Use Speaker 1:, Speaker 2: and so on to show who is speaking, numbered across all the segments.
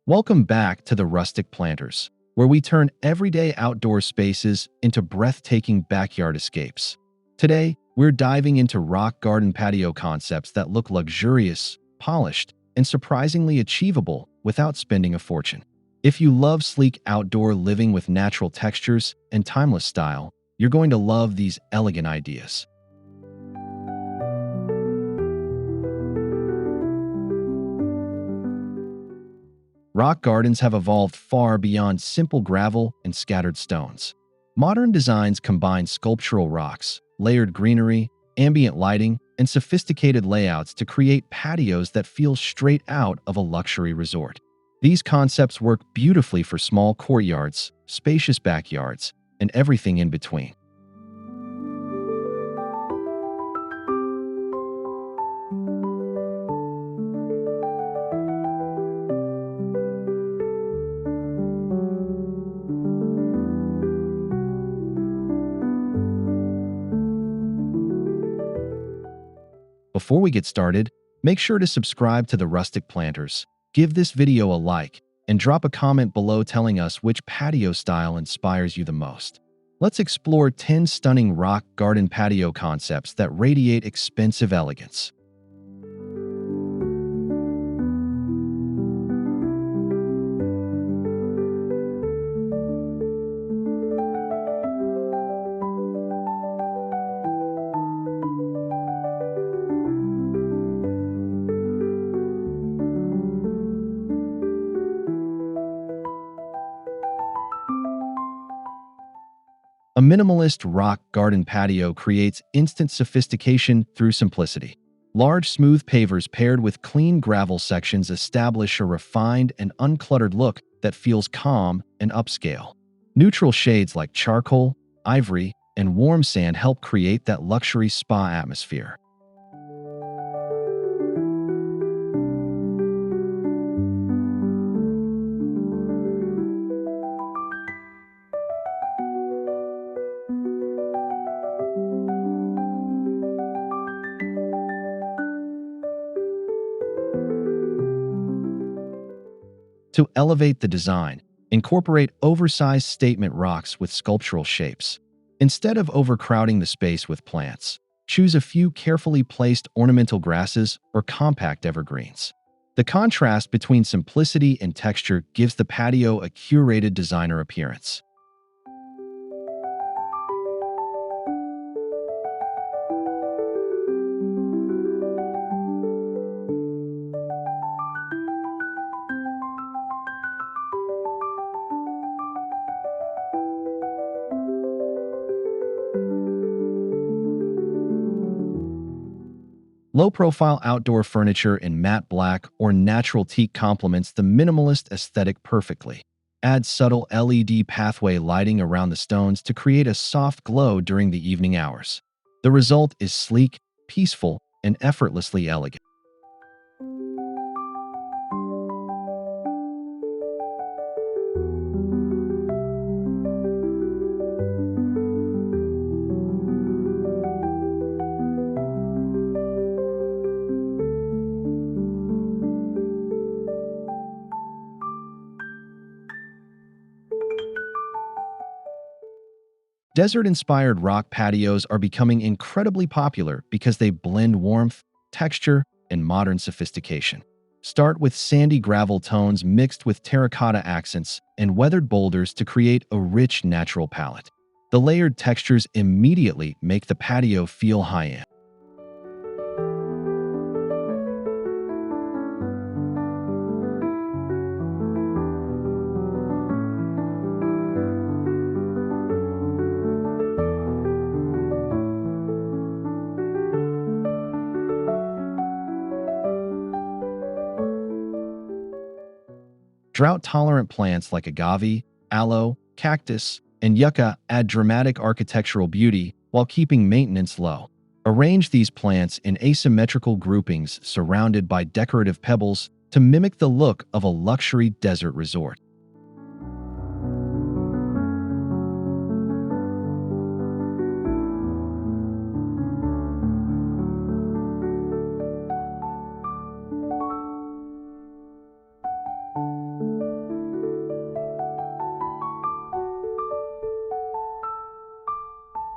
Speaker 1: Welcome back to the Rustic Planters, where we turn everyday outdoor spaces into breathtaking backyard escapes. Today, we're diving into rock garden patio concepts that look luxurious, polished, and surprisingly achievable without spending a fortune. If you love sleek outdoor living with natural textures and timeless style, you're going to love these elegant ideas. Rock gardens have evolved far beyond simple gravel and scattered stones. Modern designs combine sculptural rocks, layered greenery, ambient lighting, and sophisticated layouts to create patios that feel straight out of a luxury resort. These concepts work beautifully for small courtyards, spacious backyards, and everything in between. Before we get started, make sure to subscribe to the Rustic Planters, give this video a like, and drop a comment below telling us which patio style inspires you the most. Let's explore 10 stunning rock garden patio concepts that radiate expensive elegance. A minimalist rock garden patio creates instant sophistication through simplicity. Large, smooth pavers paired with clean gravel sections establish a refined and uncluttered look that feels calm and upscale. Neutral shades like charcoal, ivory, and warm sand help create that luxury spa atmosphere. To elevate the design, incorporate oversized statement rocks with sculptural shapes. Instead of overcrowding the space with plants, choose a few carefully placed ornamental grasses or compact evergreens. The contrast between simplicity and texture gives the patio a curated designer appearance. Low-profile outdoor furniture in matte black or natural teak complements the minimalist aesthetic perfectly. Add subtle LED pathway lighting around the stones to create a soft glow during the evening hours. The result is sleek, peaceful, and effortlessly elegant. Desert-inspired rock patios are becoming incredibly popular because they blend warmth, texture, and modern sophistication. Start with sandy gravel tones mixed with terracotta accents and weathered boulders to create a rich natural palette. The layered textures immediately make the patio feel high-end. Drought-tolerant plants like agave, aloe, cactus, and yucca add dramatic architectural beauty while keeping maintenance low. Arrange these plants in asymmetrical groupings surrounded by decorative pebbles to mimic the look of a luxury desert resort.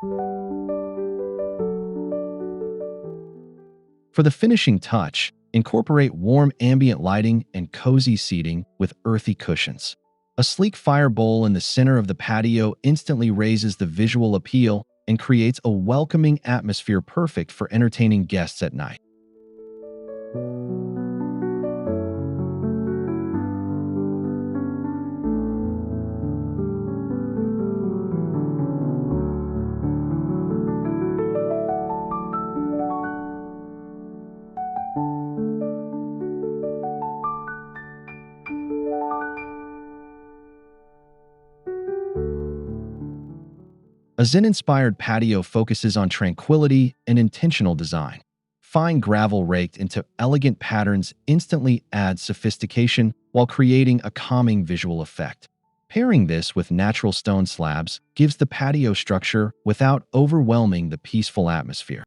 Speaker 1: For the finishing touch, incorporate warm ambient lighting and cozy seating with earthy cushions. A sleek fire bowl in the center of the patio instantly raises the visual appeal and creates a welcoming atmosphere perfect for entertaining guests at night. A Zen-inspired patio focuses on tranquility and intentional design. Fine gravel raked into elegant patterns instantly adds sophistication while creating a calming visual effect. Pairing this with natural stone slabs gives the patio structure without overwhelming the peaceful atmosphere.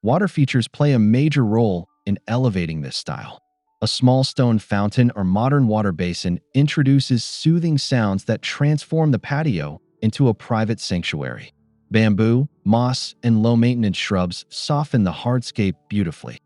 Speaker 1: Water features play a major role in elevating this style. A small stone fountain or modern water basin introduces soothing sounds that transform the patio into a private sanctuary. Bamboo, moss, and low-maintenance shrubs soften the hardscape beautifully.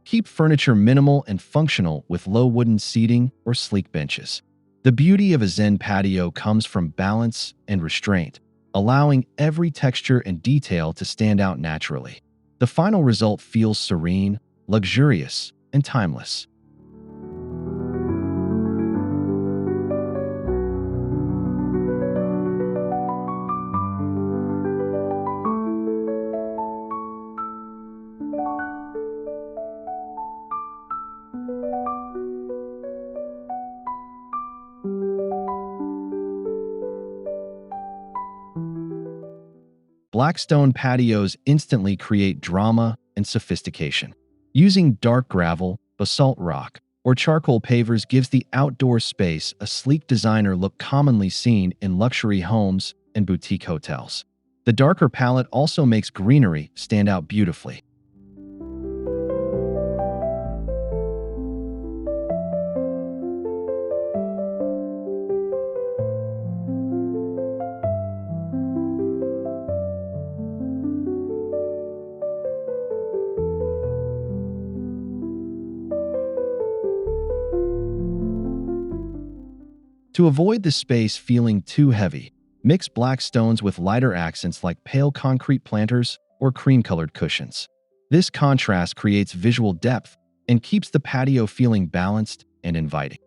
Speaker 1: Keep furniture minimal and functional with low wooden seating or sleek benches. The beauty of a Zen patio comes from balance and restraint, allowing every texture and detail to stand out naturally. The final result feels serene, luxurious, and timeless. Black stone patios instantly create drama and sophistication. Using dark gravel, basalt rock, or charcoal pavers gives the outdoor space a sleek designer look commonly seen in luxury homes and boutique hotels. The darker palette also makes greenery stand out beautifully. To avoid the space feeling too heavy, mix black stones with lighter accents like pale concrete planters or cream-colored cushions. This contrast creates visual depth and keeps the patio feeling balanced and inviting.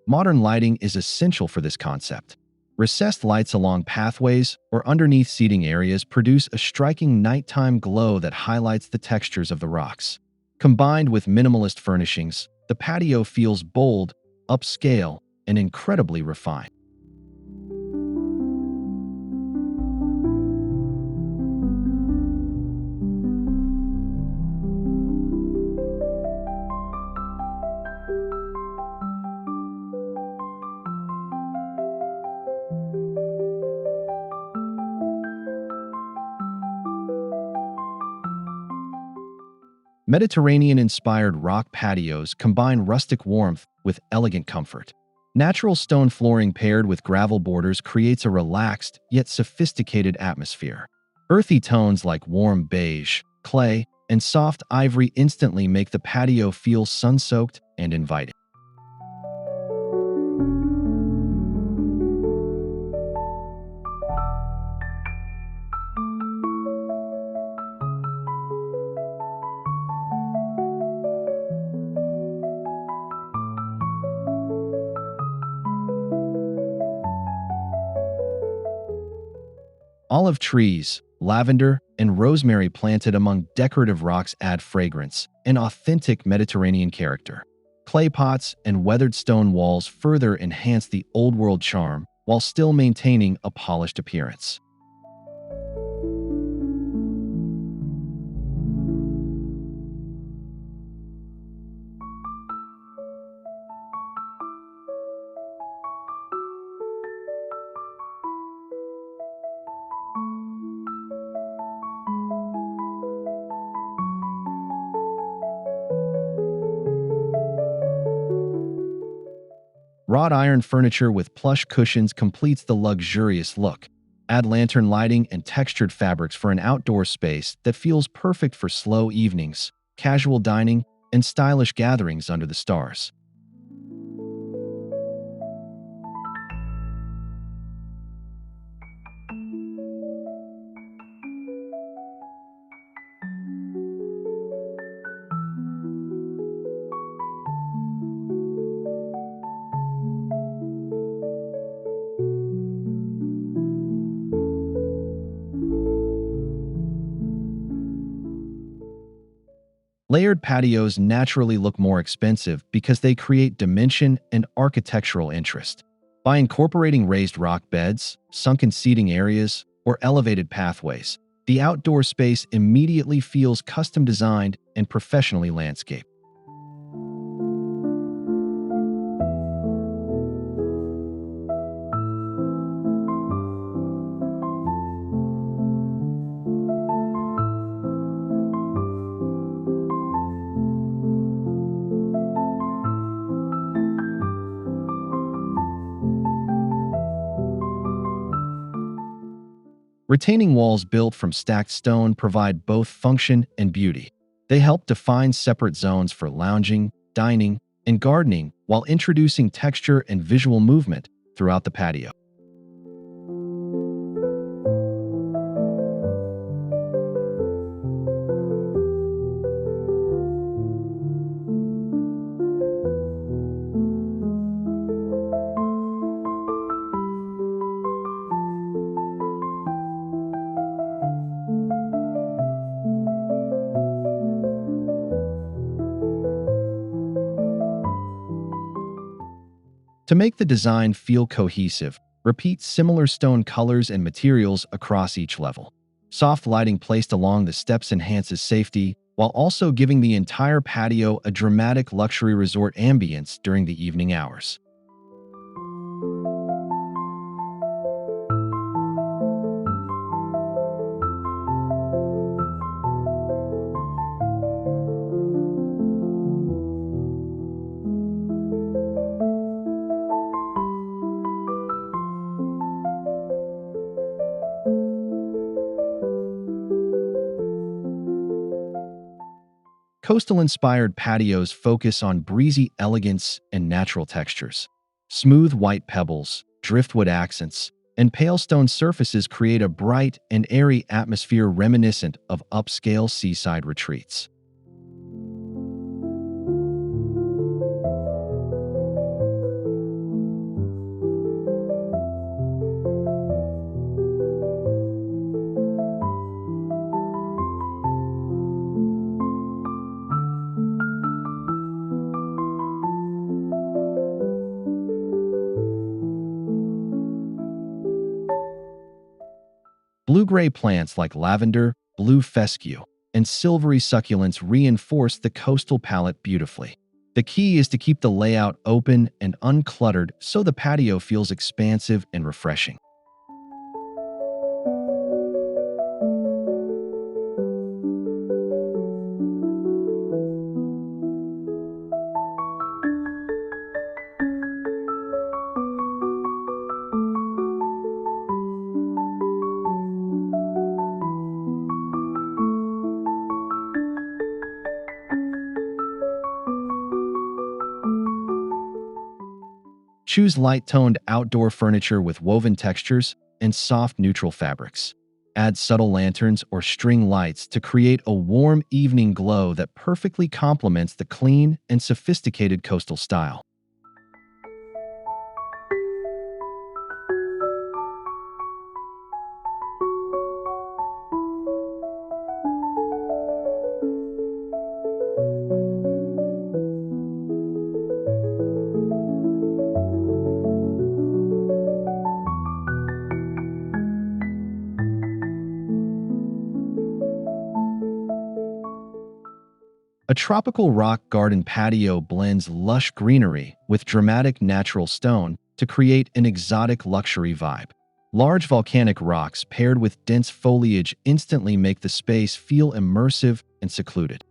Speaker 1: Modern lighting is essential for this concept. Recessed lights along pathways or underneath seating areas produce a striking nighttime glow that highlights the textures of the rocks. Combined with minimalist furnishings, the patio feels bold, upscale, and incredibly refined. Mediterranean-inspired rock patios combine rustic warmth with elegant comfort. Natural stone flooring paired with gravel borders creates a relaxed yet sophisticated atmosphere. Earthy tones like warm beige, clay, and soft ivory instantly make the patio feel sun-soaked and inviting. Olive trees, lavender, and rosemary planted among decorative rocks add fragrance and authentic Mediterranean character. Clay pots and weathered stone walls further enhance the old-world charm while still maintaining a polished appearance. Wrought iron furniture with plush cushions completes the luxurious look. Add lantern lighting and textured fabrics for an outdoor space that feels perfect for slow evenings, casual dining, and stylish gatherings under the stars. Layered patios naturally look more expensive because they create dimension and architectural interest. By incorporating raised rock beds, sunken seating areas, or elevated pathways, the outdoor space immediately feels custom designed and professionally landscaped. Retaining walls built from stacked stone provide both function and beauty. They help define separate zones for lounging, dining, and gardening while introducing texture and visual movement throughout the patio. To make the design feel cohesive, repeat similar stone colors and materials across each level. Soft lighting placed along the steps enhances safety, while also giving the entire patio a dramatic luxury resort ambience during the evening hours. Coastal-inspired patios focus on breezy elegance and natural textures. Smooth white pebbles, driftwood accents, and pale stone surfaces create a bright and airy atmosphere reminiscent of upscale seaside retreats. Blue-gray plants like lavender, blue fescue, and silvery succulents reinforce the coastal palette beautifully. The key is to keep the layout open and uncluttered so the patio feels expansive and refreshing. Choose light-toned outdoor furniture with woven textures and soft neutral fabrics. Add subtle lanterns or string lights to create a warm evening glow that perfectly complements the clean and sophisticated coastal style. A tropical rock garden patio blends lush greenery with dramatic natural stone to create an exotic luxury vibe. Large volcanic rocks paired with dense foliage instantly make the space feel immersive and secluded.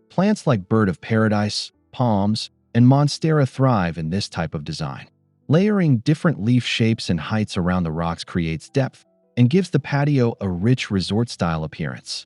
Speaker 1: Plants like bird of paradise, palms, and monstera thrive in this type of design. Layering different leaf shapes and heights around the rocks creates depth and gives the patio a rich resort-style appearance.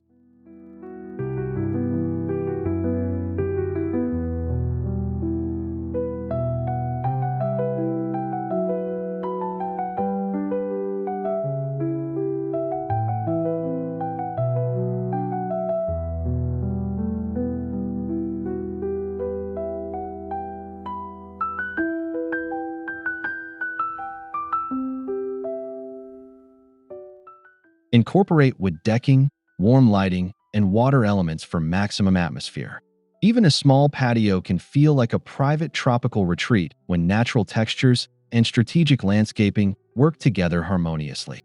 Speaker 1: Incorporate wood decking, warm lighting, and water elements for maximum atmosphere. Even a small patio can feel like a private tropical retreat when natural textures and strategic landscaping work together harmoniously.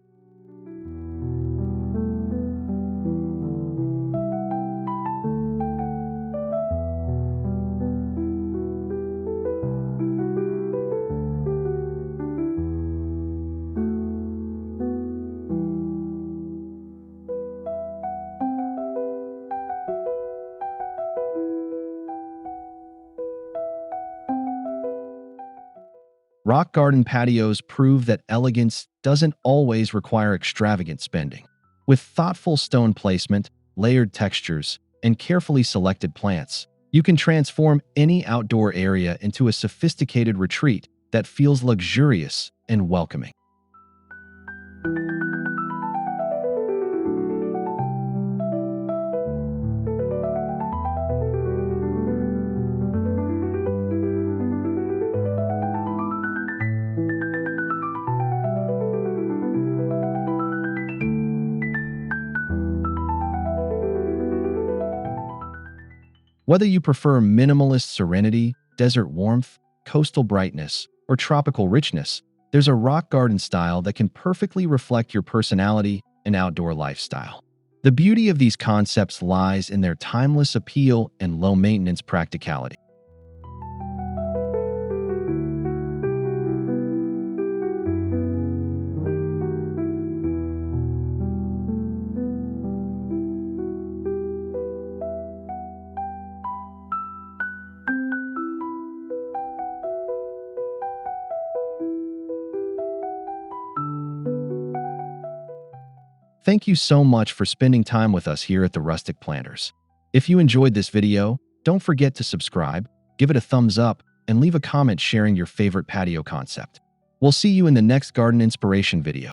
Speaker 1: Rock garden patios prove that elegance doesn't always require extravagant spending. With thoughtful stone placement, layered textures, and carefully selected plants, you can transform any outdoor area into a sophisticated retreat that feels luxurious and welcoming. Whether you prefer minimalist serenity, desert warmth, coastal brightness, or tropical richness, there's a rock garden style that can perfectly reflect your personality and outdoor lifestyle. The beauty of these concepts lies in their timeless appeal and low-maintenance practicality. Thank you so much for spending time with us here at the Rustic Planters. If you enjoyed this video, don't forget to subscribe, give it a thumbs up, and leave a comment sharing your favorite patio concept. We'll see you in the next garden inspiration video.